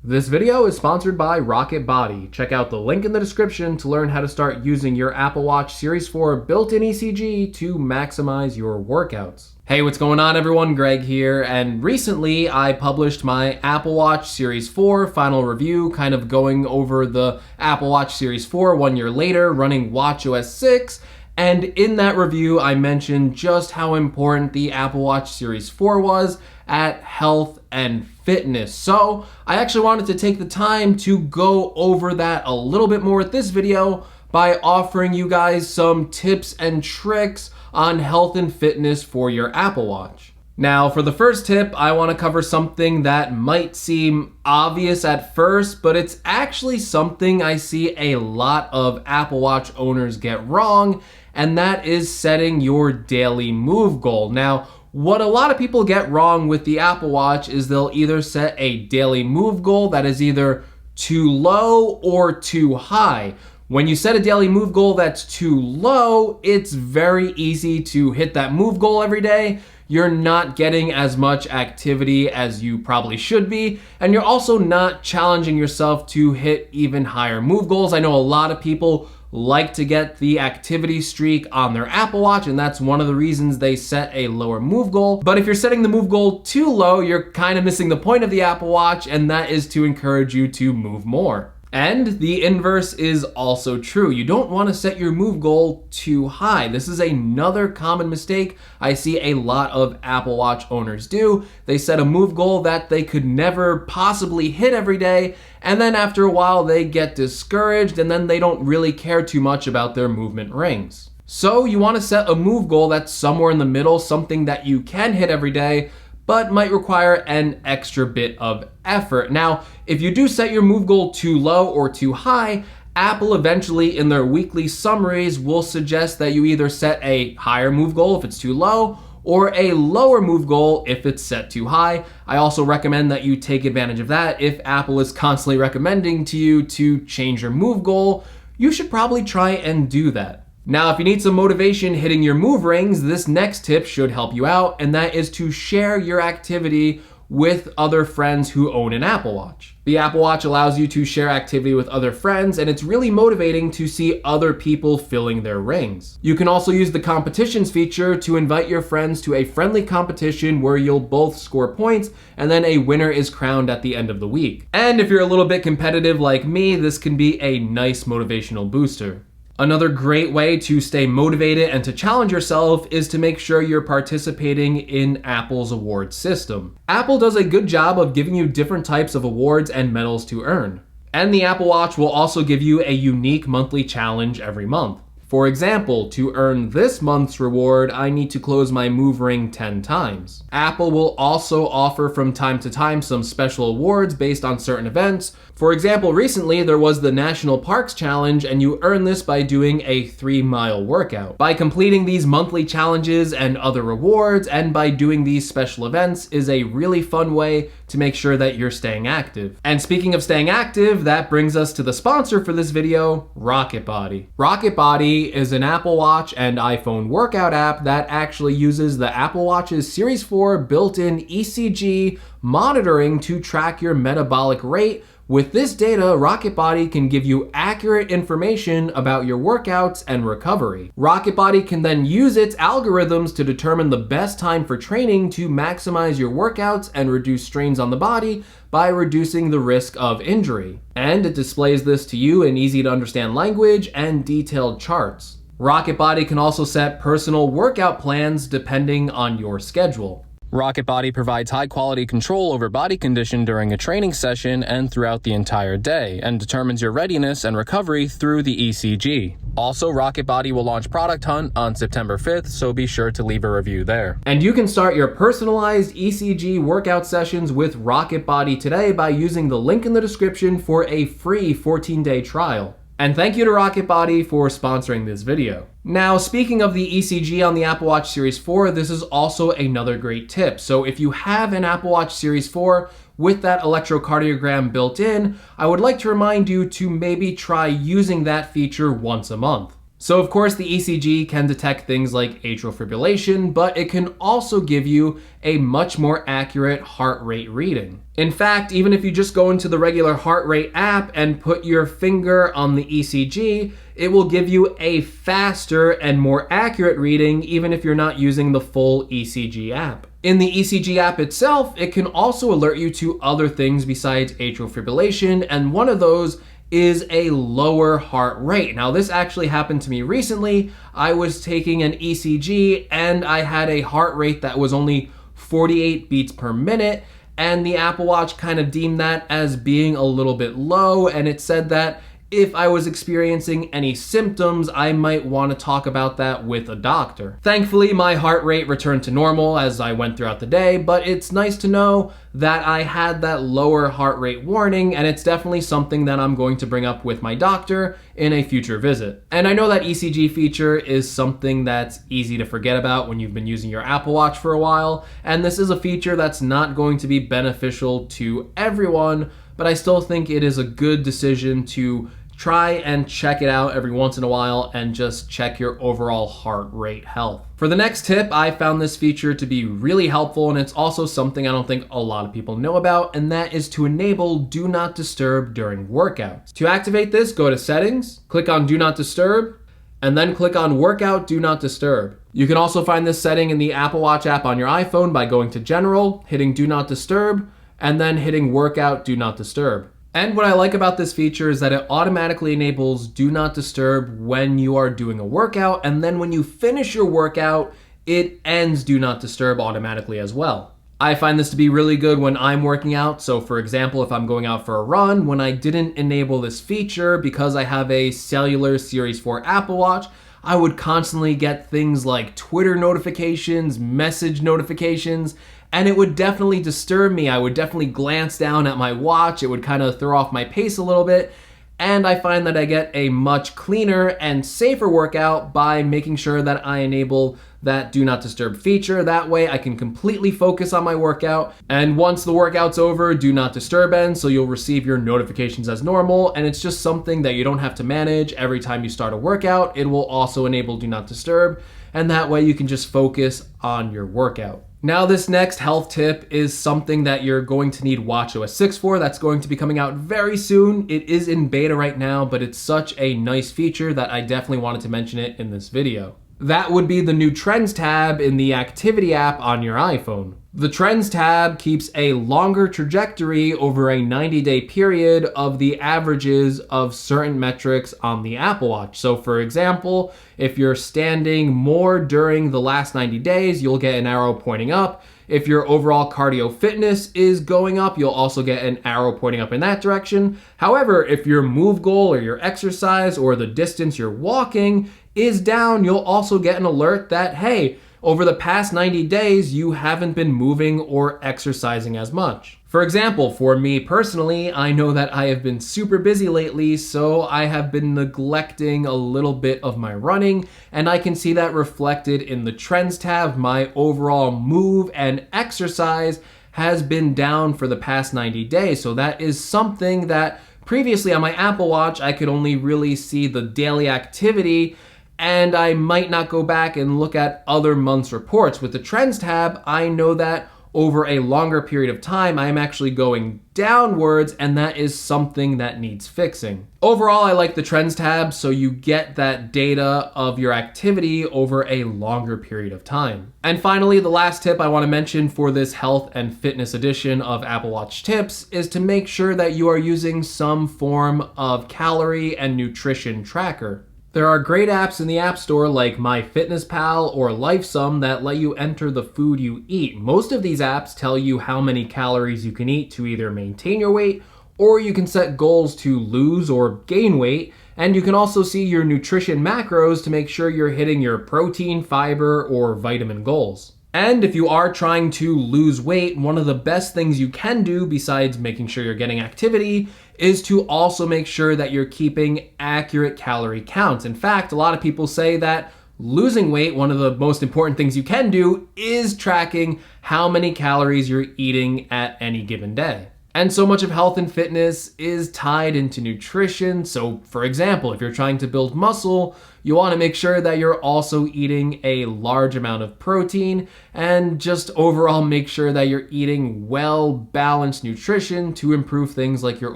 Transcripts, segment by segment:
This video is sponsored by RocketBody. Check out the link in the description to learn how to start using your Apple Watch Series 4 built-in ECG to maximize your workouts. Hey, what's going on everyone? Greg here, and recently I published my Apple Watch Series 4 final review, kind of going over the Apple Watch Series 4 1 year later, running watchOS 6, and in that review I mentioned just how important the Apple Watch Series 4 was at health and fitness. So I actually wanted to take the time to go over that a little bit more with this video by offering you guys some tips and tricks on health and fitness for your Apple Watch. Now, for the first tip, I want to cover something that might seem obvious at first, but it's actually something I see a lot of Apple Watch owners get wrong, and that is setting your daily move goal. Now, what a lot of people get wrong with the Apple Watch is they'll either set a daily move goal that is either too low or too high. When you set a daily move goal that's too low, it's very easy to hit that move goal every day. You're not getting as much activity as you probably should be, and you're also not challenging yourself to hit even higher move goals. I know a lot of people like to get the activity streak on their Apple Watch, and that's one of the reasons they set a lower move goal. But if you're setting the move goal too low, you're kind of missing the point of the Apple Watch, and that is to encourage you to move more. And the inverse is also true. You don't want to set your move goal too high. This is another common mistake I see a lot of Apple Watch owners do. They set a move goal that they could never possibly hit every day, and then after a while they get discouraged, and then they don't really care too much about their movement rings. So you want to set a move goal that's somewhere in the middle, something that you can hit every day, but might require an extra bit of effort. Now, if you do set your move goal too low or too high, Apple eventually in their weekly summaries will suggest that you either set a higher move goal if it's too low, or a lower move goal if it's set too high. I also recommend that you take advantage of that. If Apple is constantly recommending to you to change your move goal, you should probably try and do that. Now, if you need some motivation hitting your move rings, this next tip should help you out, and that is to share your activity with other friends who own an Apple Watch. The Apple Watch allows you to share activity with other friends, and it's really motivating to see other people filling their rings. You can also use the competitions feature to invite your friends to a friendly competition where you'll both score points, and then a winner is crowned at the end of the week. And if you're a little bit competitive like me, this can be a nice motivational booster. Another great way to stay motivated and to challenge yourself is to make sure you're participating in Apple's award system. Apple does a good job of giving you different types of awards and medals to earn. And the Apple Watch will also give you a unique monthly challenge every month. For example, to earn this month's reward, I need to close my move ring 10 times. Apple will also offer from time to time some special awards based on certain events. For example, recently there was the National Parks Challenge, and you earn this by doing a 3-mile workout. By completing these monthly challenges and other rewards, and by doing these special events, is a really fun way to make sure that you're staying active. And speaking of staying active, that brings us to the sponsor for this video, RocketBody. RocketBody is an Apple Watch and iPhone workout app that actually uses the Apple Watch's Series 4 built-in ECG monitoring to track your metabolic rate. With this data, RocketBody can give you accurate information about your workouts and recovery. RocketBody can then use its algorithms to determine the best time for training to maximize your workouts and reduce strains on the body by reducing the risk of injury. And it displays this to you in easy to understand language and detailed charts. RocketBody can also set personal workout plans depending on your schedule. RocketBody provides high-quality control over body condition during a training session and throughout the entire day, and determines your readiness and recovery through the ECG. Also, RocketBody will launch ProductHunt on September 5th, so be sure to leave a review there. And you can start your personalized ECG workout sessions with RocketBody today by using the link in the description for a free 14-day trial. And thank you to RocketBody for sponsoring this video. Now, speaking of the ECG on the Apple Watch Series 4, this is also another great tip. So if you have an Apple Watch Series 4 with that electrocardiogram built in, I would like to remind you to maybe try using that feature once a month. So of course the ECG can detect things like atrial fibrillation, but it can also give you a much more accurate heart rate reading. In fact, even if you just go into the regular heart rate app and put your finger on the ECG, it will give you a faster and more accurate reading even if you're not using the full ECG app. In the ECG app itself, it can also alert you to other things besides atrial fibrillation, and one of those is a lower heart rate. Now, this actually happened to me recently. I was taking an ECG and I had a heart rate that was only 48 beats per minute, and the Apple Watch kind of deemed that as being a little bit low, and it said that if I was experiencing any symptoms, I might want to talk about that with a doctor. Thankfully, my heart rate returned to normal as I went throughout the day, but it's nice to know that I had that lower heart rate warning, and it's definitely something that I'm going to bring up with my doctor in a future visit. And I know that ECG feature is something that's easy to forget about when you've been using your Apple Watch for a while, and this is a feature that's not going to be beneficial to everyone, but I still think it is a good decision to try and check it out every once in a while and just check your overall heart rate health. For the next tip, I found this feature to be really helpful, and it's also something I don't think a lot of people know about, and that is to enable Do Not Disturb during workouts. To activate this, go to Settings, click on Do Not Disturb, and then click on Workout Do Not Disturb. You can also find this setting in the Apple Watch app on your iPhone by going to General, hitting Do Not Disturb, and then hitting Workout Do Not Disturb. And what I like about this feature is that it automatically enables Do Not Disturb when you are doing a workout, and then when you finish your workout, it ends Do Not Disturb automatically as well. I find this to be really good when I'm working out. So for example, if I'm going out for a run, when I didn't enable this feature because I have a cellular Series 4 Apple Watch, I would constantly get things like Twitter notifications, message notifications, and it would definitely disturb me. I would definitely glance down at my watch. It would kind of throw off my pace a little bit. And I find that I get a much cleaner and safer workout by making sure that I enable that Do Not Disturb feature. That way I can completely focus on my workout. And once the workout's over, Do Not Disturb ends, so you'll receive your notifications as normal. And it's just something that you don't have to manage every time you start a workout. It will also enable Do Not Disturb. And that way you can just focus on your workout. Now, this next health tip is something that you're going to need watchOS 6 for. That's going to be coming out very soon. It is in beta right now, but it's such a nice feature that I definitely wanted to mention it in this video. That would be the new Trends tab in the Activity app on your iPhone. The Trends tab keeps a longer trajectory over a 90-day period of the averages of certain metrics on the Apple Watch. So for example, if you're standing more during the last 90 days, you'll get an arrow pointing up. If your overall cardio fitness is going up, you'll also get an arrow pointing up in that direction. However, if your move goal or your exercise or the distance you're walking is down, you'll also get an alert that, hey, over the past 90 days, you haven't been moving or exercising as much. For example, for me personally, I know that I have been super busy lately, so I have been neglecting a little bit of my running, and I can see that reflected in the Trends tab. My overall move and exercise has been down for the past 90 days, so that is something that previously on my Apple Watch, I could only really see the daily activity, and I might not go back and look at other months' reports. With the Trends tab, I know that over a longer period of time, I am actually going downwards, and that is something that needs fixing. Overall, I like the Trends tab, so you get that data of your activity over a longer period of time. And finally, the last tip I want to mention for this health and fitness edition of Apple Watch tips is to make sure that you are using some form of calorie and nutrition tracker. There are great apps in the App Store like MyFitnessPal or LifeSum that let you enter the food you eat. Most of these apps tell you how many calories you can eat to either maintain your weight, or you can set goals to lose or gain weight, and you can also see your nutrition macros to make sure you're hitting your protein, fiber, or vitamin goals. And if you are trying to lose weight, one of the best things you can do besides making sure you're getting activity is to also make sure that you're keeping accurate calorie counts. In fact, a lot of people say that losing weight, one of the most important things you can do is tracking how many calories you're eating at any given day. And so much of health and fitness is tied into nutrition. So for example, if you're trying to build muscle, you want to make sure that you're also eating a large amount of protein and just overall make sure that you're eating well-balanced nutrition to improve things like your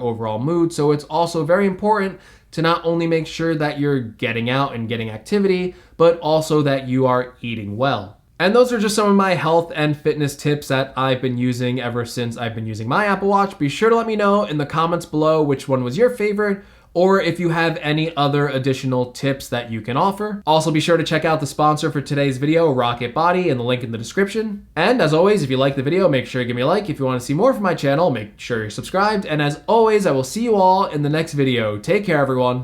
overall mood. So it's also very important to not only make sure that you're getting out and getting activity, but also that you are eating well. And those are just some of my health and fitness tips that I've been using ever since I've been using my Apple Watch. Be sure to let me know in the comments below which one was your favorite, or if you have any other additional tips that you can offer. Also, be sure to check out the sponsor for today's video, RocketBody, and the link in the description. And as always, if you like the video, make sure you give me a like. If you want to see more from my channel, make sure you're subscribed. And as always, I will see you all in the next video. Take care, everyone.